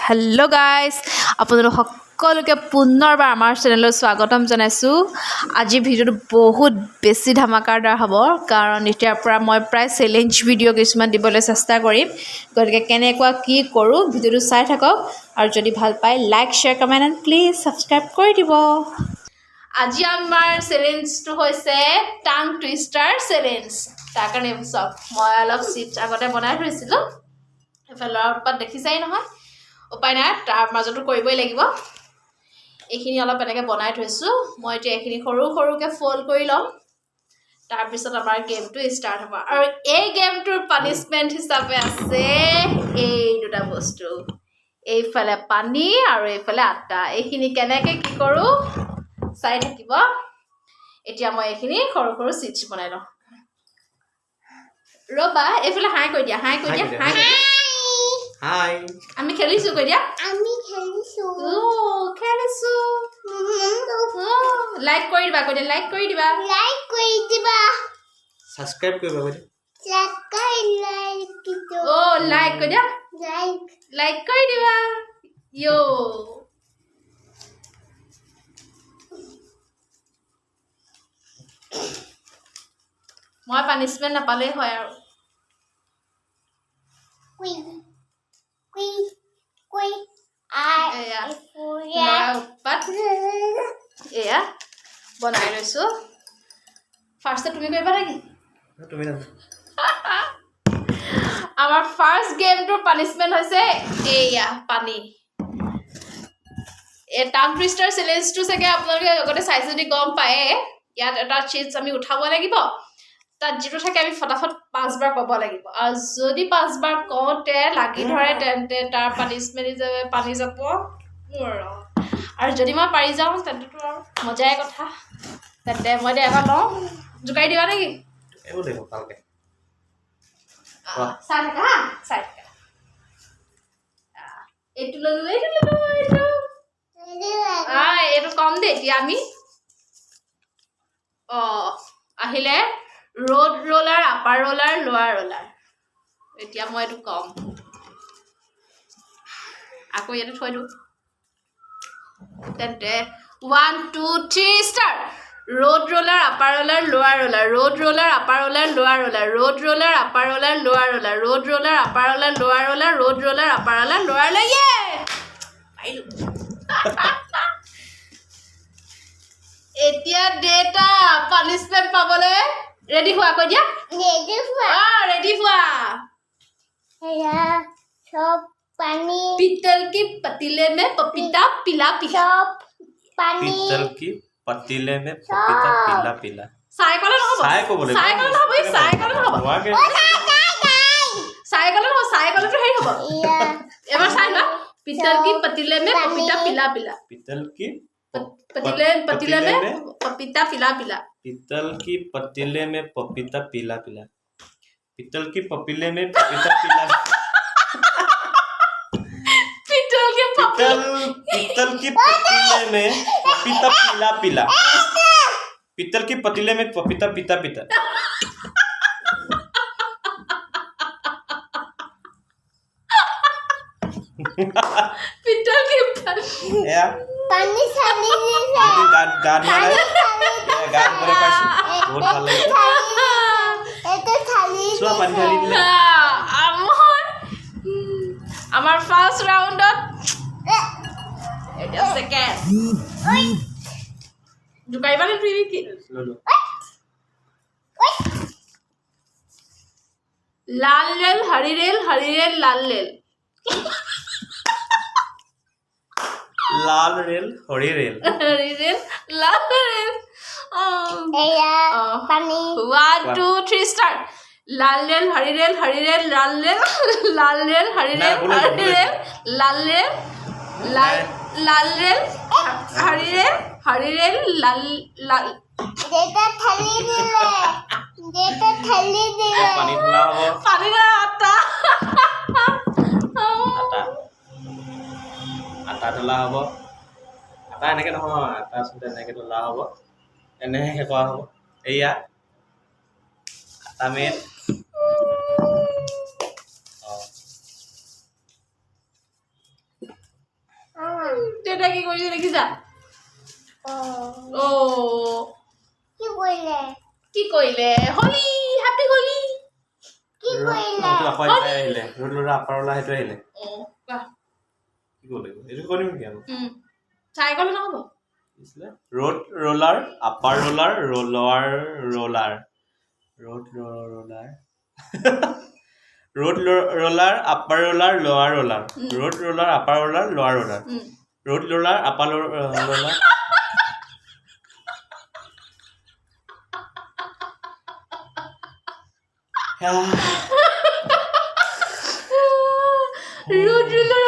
Hello' guys, আপোনালোক সকলোকে পুনৰবাৰ আমাৰ চেনেলত স্বাগতম জনাইছোঁ। আজিৰ ভিডিঅ'টো বহুত বেছি ধামাকাদাৰ হ'ব, কাৰণ এতিয়াৰ পৰা মই প্ৰায় চেলেঞ্জ ভিডিঅ' কিছুমান দিবলৈ চেষ্টা কৰিম। গতিকে কেনেকুৱা কি কৰোঁ ভিডিঅ'টো চাই থাকক, আৰু যদি ভাল পায় like, share, comment and please subscribe কৰি দিব। আজি আমাৰ চেলেঞ্জটো হৈছে টাং টুইষ্টাৰ চেলেঞ্জ। তাৰ কাৰণে চাওক, মই অলপ চিট আগতে বনাই থৈছিলোঁ। এইফালে ল'ৰা উৎপাত দেখিছাই নহয়, উপায় নাই, তাৰ মাজতো কৰিবই লাগিব। এইখিনি অলপ এনেকৈ বনাই থৈছোঁ। মই এতিয়া এইখিনি সৰু সৰুকৈ ফ'ল্ড কৰি ল'ম। তাৰপিছত আমাৰ গেমটো ষ্টাৰ্ট হ'ব, আৰু এই গেমটোৰ পানিছমেণ্ট হিচাপে আছে এই দুটা বস্তু, এইফালে পানী আৰু এইফালে আটা। এইখিনি কেনেকৈ কি কৰোঁ চাই থাকিব। এতিয়া মই এইখিনি সৰু সৰু চিটছ বনাই লওঁ। ৰ'বা, এইফালে হাই কৈ দিয়া, হাই কৈ দিয়া, হাই কৈ দিয়া। হাই, আমি খেলিছোঁ কৈ দিয়া। আমি খেলিছোঁ। খেলিছোঁ। লাইক কৰি দিবা কৈ দিয়া, লাইক কৰি দিবা। লাইক কৰি দিবা। সাবস্ক্ৰাইব কৰিবা কৈ দিয়া। লাইক লাইক কৈ দিয়া, লাইক লাইক কৰি দিবা। মই পানিছমেণ্ট নাপালেই হয় আৰু। কুই কুই কুই এয়া ফুয়া ল'ৰা উৎপাত। এয়া বনাই লৈছোঁ। ফাৰ্ষ্টে তুমি কৰিবা নেকি? তুমি না আমাৰ ফাৰ্ষ্ট গেমটোৰ পানিছমেণ্ট হৈছে এয়া পানী। এই টাং টুইষ্টাৰ চেলেঞ্জটো চাগে আপোনালোকে আগতে চাই যদি গম পায়ে। ইয়াত এটা চিটছ আমি উঠাব লাগিব, তাত যিটো থাকে আমি ফটাফট 5 বাৰ ক'ব লাগিব, আৰু যদি 5 বাৰ কওঁতে লাগি ধৰে তেন্তে তাৰ পানিছমেণ্ট হিচাপে পানী যাব মোৰ। আৰু যদি মই পাৰি যাওঁ তেন্তেতো আৰু মজাই কথা। তেন্তে মই এতিয়া এটা লওঁ, জোকাৰি দিবা নেকি? এইবোৰ দেখো ভালকে। চাই থাকা হা, চাই থাকা। এইটো ল'লো, এইটো ল'লো, এইটো এইটো কম দেই। এতিয়া আমি আহিলে road roller, upper roller, lower roller. এতিয়া মই এইটো কম, আকৌ ইয়াতে থৈ দিওঁ। তেন্তে 1 2 3 start. Road roller, upper roller, lower roller, road roller, upper roller, lower roller, road roller, upper roller, lower roller, road roller, upper roller, lower roller, road roller, upper roller, lower roller. এতিয়া ডেটা punishment পাবলৈ ready হোৱা কৈ দিয়া। Ready হোৱা। এয়া সব পানী পিতল की पतीले में पपीता पिला पिला। সব পানী পিতল কি পাতিলে মে পপিতা পিলা পিলা। চাইকেল নহব, চাই ক'ব লাগিব। চাইকেল নহব, চাইকেল নহব, নোৱাকে চাইকেল নহব, চাইকেলটো হেৰি হ'ব। এয়া এবাৰ চাই লোৱা। পিতল की पतीले में पपीता पिला पिला। পিতল কি पतीले में पपीता पिला पिला। पितल की पतीले में पपीता पिला पिला। पितल की पतीले में पपीता पिला पितल की पतीले में पपीता पिला पिला। पितल की पतीले में पपीता पिता पिता। पितल की या পানী চালি দিছে গান গান গান গান করে পাইছো বহুত ভাল লাগিছে। এটা থালি চোৱা পানী ঢালি দিলে। আমাৰ ফাৰ্ষ্ট ৰাউণ্ডত এতিয়া ছেকেণ্ড জোকাৰিবা নে তুমি কি? লাল ৰেল হৰি ৰেল, হৰি ৰেল লাল ৰেল। লাল ৰেল হৰি ৰেল। হৰি ৰেল লাল ৰেল। এয়া পানী 1 2 3 ষ্টাৰ্ট। লাল ৰেল হৰি ৰেল, হৰি ৰেল লাল ৰেল, লাল ৰেল হৰি ৰেল, হৰি ৰেল লাল ৰেল, লাল ৰেল হৰি ৰেল, হৰি ৰেল লাল লাল। যেটা থালি দিলে পানী ঢলা হ'ব। পানী ধৰা আটা। আটা আটা ঢলা হ'ব। আটা এনেকৈ নহয়, আটা আচলতে এনেকৈ ঢলা হ'ব, এনেকৈ কৰা হ'ব। এয়া আটা মেইন। দেউতা কি কৰিছে দেখিছা কি কৰিলে কি কৰিলে হলি হেপী হলি কি কৰিলে এইটো আকৌ আহিলে ৰোড লৰা আপাৰলা সেইটো আহিলে কি কৰিলে এইটো কৰিম কি আৰু চাইকেল নহ'ব road roller upper roller roller roller road roller road roller upper roller lower roller road roller upper roller lower roller road roller upper roller road roller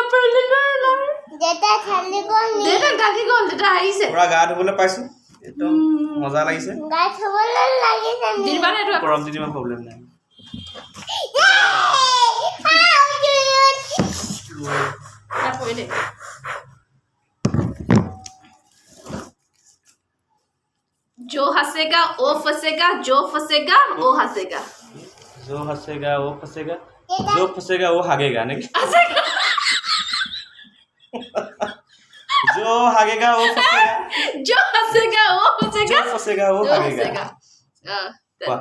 upper roller দেউতা থালি গ'ল দেউতা গালি গ'ল দেউতা আহিছে পুৰা গা ধুবলৈ পাইছো একদম মজা লাগিছে গা থবলৈ লাগিছে দিবা নে এইটো গৰম দিন ইমান প্ৰব্লেম নাই পৰি দে जो हंसेगा वो फंसेगा जो फंसेगा वो हंसेगा जो हंसेगा वो फंसेगा जो फंसेगा वो हागेगा नहीं जो हागेगा वो फंसेगा जो हंसेगा वो फंसेगा जो फंसेगा वो जो हागेगा वाह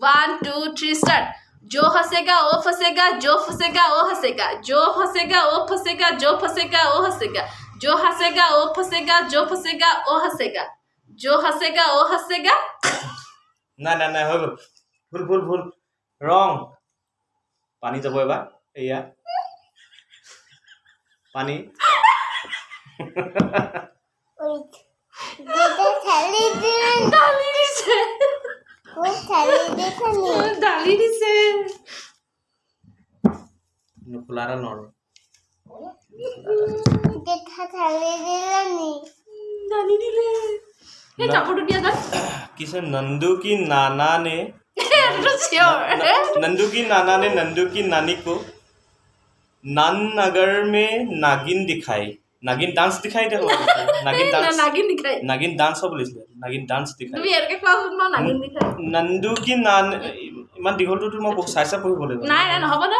1 2 3 स्टार्ट जो हंसेगा वो फंसेगा जो फंसेगा वो हंसेगा जो हंसेगा वो फंसेगा जो फंसेगा वो हंसेगा जो हंसेगा वो फंसेगा जो फंसेगा वो हंसेगा जो हंसेगा वो हंसेगा না না না হৈ গ'ল ভুল ভুল ভুল ৰং পানী যাব এবাৰ এয়া পানী দেউতা থালি দিলে ডালি দিছে কোন থালি দেখানি ডালি দিছে নুখোলাটা নোৱাৰো দেউতা থালি দিলে নি ডালি দিলে এই কাপড়টো দিয়া যাক किसे नंदू की नाना ने এটা শিওর नंदू की नाना ने नंदू की नानी को नान नगर में नागिन दिखाई नागिन डांस दिखाई देखो नागिन डांस নাগিন দিখাই नागिन डांस हो बोलिছিলে नागिन डांस दिखाई তুমি এরকে ক্লাস না নাগিন দিখাই नंदू की नान ইমান দীঘলটো মই চাই চাই পঢ়িব লাগিব নাই নাই নহব না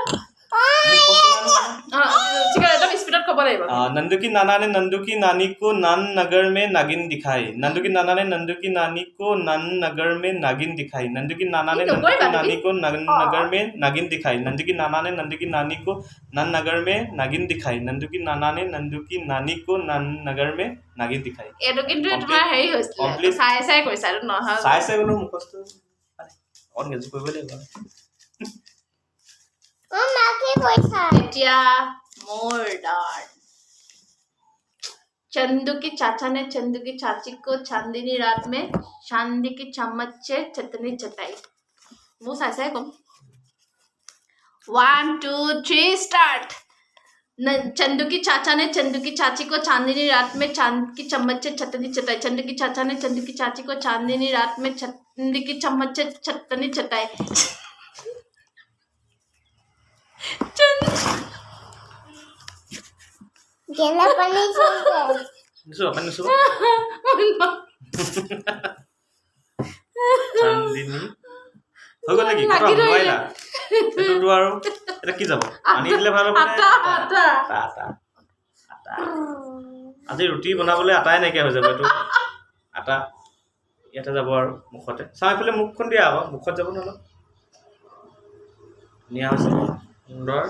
ঠিক আছে এটা স্পিডত কব লাগিব नंदू की नाना ने नंदू की नानी को नान नगर में नागिन दिखाई नंदू की नाना ने नंदू की नानी को नान नगर में नागिन दिखाई नंदू की नाना ने नंदू की नानी को नगर में नागिन दिखाई नंदू की नाना ने नंदू की नानी को नान नगर में नागिन दिखाई नंदू की नाना ने नंदू की नानी को नान नगर में नागिन दिखाई এটো কিন্তু তোমাৰ হেৰি হৈছিল চাই চাই কৈছা আৰু নহয় চাই চাই গলো মুখস্থ অন গেজ কৰিব লাগিব ও মাকে পয়সা এতিয়া मोर डांट चंदू की चाचा ने चंदू की चाची को चांदनी रात में चांदी की चम्मच से चटनी चटाई वो ऐसा है कम 1 2 3 स्टार्ट चंदू की चाचा ने चंदू की चाची को चांदनी रात में चांद की चम्मच से चटनी चटाई चंदू की चाचा ने चंदू की चाची को चांदनी रात में चांदी की चम्मच से चटनी चटाई गेला पानी चलते নিছো আপুনি নিছো চান্দিনী হৈ গ'ল নেকি কথা নোৱাৰিলা এইটো আৰু এটা কি যাব পানী দিলে ভাল হ'ব আটা আটা আটা আটা আজি ৰুটি বনাবলৈ আটাই নাইকিয়া হৈ যাব এইটো আটা ইয়াতে যাব আৰু মুখতে চাইফালে মুখখন দিয়া আকৌ মুখত যাব নহ'লে নিয়া হৈছে সুন্দৰ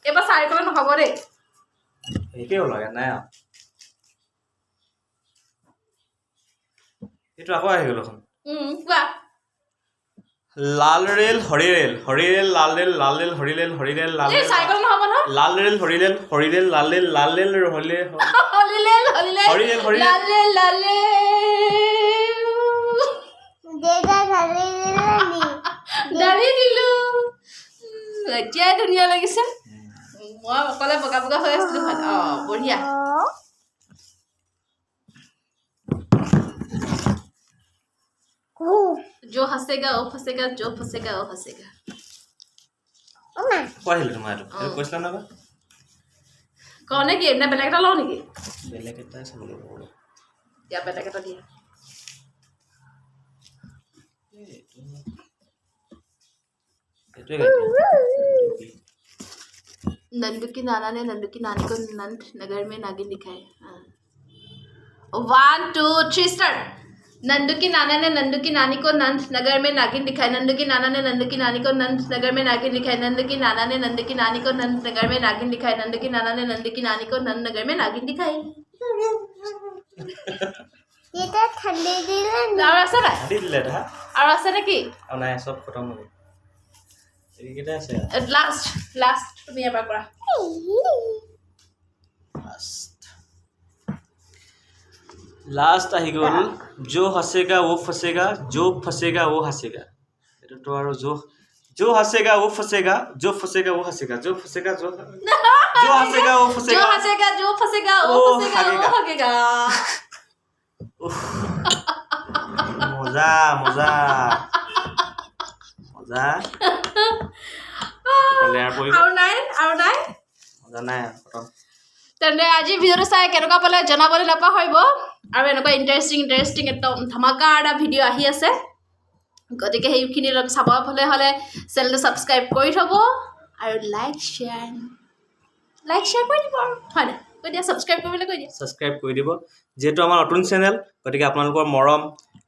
এবাৰ সাইকেল নহব ৰে একে হ'ল লাগে নাই আৰু এইটো আকৌ আহি গ'ল এখন কোৱা লাল ৰেল হৰি ৰেল হৰি ৰেল লাল ৰেল লাল ৰেল হৰি ৰেল হৰি ৰেল লাল এই ৰেল সাইকেল নহব না লাল ৰেল হৰি ৰেল লাল ৰেল লাল ৰেল হৰি ৰেল হলিলেল হৰি ৰেল হৰি ৰেল লালে লালে দেউতা থালি দিলে নি ডালি দিলো এতিয়াই ধুনীয়া লাগিছে মই অকলে বগা বগা হৈ আছিলো ভাল বঢ়িয়া जो हंसेगा वो फंसेगा जो फंसेगा वो हंसेगा ওমা পঢ়িলে তোমাৰ এইটো কৈছিলা না বা কওঁ নেকি নে বেলেগ এটা লওঁ নেকি বেলেগ এটাই চাব লাগিব দিয়া বেলেগ এটা দিয়া এইটোৱে গাইছে नंदू की नाना ने नंदू की नानी को नंद नगर में नागिन दिखाई 1 2 3 स्टार्ट नंदू की नाना ने नंदू की नानी को नंद नगर में नागिन दिखाई नंदू की नाना ने नंदू की नानी को नंद नगर में नागिन दिखाई नंदू की नाना ने नंदू की नानी को नंद नगर में नागिन दिखाई नंदू की नाना ने नंदू की नानी को नंद नगर में नागिन दिखाई এটা ঠান্ডা দিলে নি আৰু আছে নাই দি দিলে এটা আৰু আছে নেকি আৰু নাই চব খতম হ'ল এইকেইটা আছে লাষ্ট তুমি এবাৰ কৰা लास्ट आহি গ'ল जो हंसेगा वो फंसेगा जो फंसेगा वो हंसेगा এটাতো আৰু जो हंसेगा वो फंसेगा जो फंसेगा वो हंसेगा जो फंसेगा जो हंसेगा वो जो फंसेगा हंसेगा जो फंसेगा वो फंसेगा वो हगेगा मजा मजा मजा আৰু নাই মজা নাই খতম তেন্তে আজি ভিডিঅ'টো চাই কেনেকুৱা পালে জনাবলৈ নাপাহৰিব আৰু এনেকুৱা ইণ্টাৰেষ্টিং একদম ধামাকা এটা ভিডিঅ' আহি আছে গতিকে সেইখিনি চাব হ'লে চেনেলটো ছাবস্ক্ৰাইব কৰি থ'ব আৰু লাইক শ্বেয়াৰ কৰি দিব আৰু হয় নাই কৈ দিয়া ছাবস্ক্ৰাইব কৰিবলৈ কৈ দিয়া ছাবস্ক্ৰাইব কৰি দিব যেহেতু আমাৰ নতুন চেনেল গতিকে আপোনালোকৰ মৰম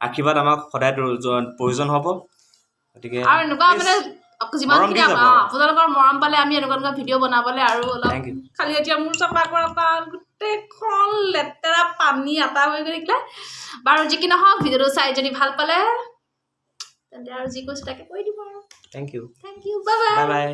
আশীৰ্বাদ আমাক সদায় প্ৰয়োজন হ'ব গতিকে আৰু এনেকুৱা মানে যিমানখিনি আপোনালোকৰ মৰম পালে আমি এনেকুৱা ভিডিঅ' বনাবলৈ আৰু অলপ Thank you. খালি এতিয়া মোৰ চাফা কৰা তাত গোটেইখন লেতেৰা পানী আটা হৈ গৈ থাকিলে বাৰু যি কি নহওক ভিডিঅ'টো চাই যদি ভাল পালে তেন্তে আৰু যি কৈছোঁ তাকে কৈ দিব আৰু thank U bye bye bye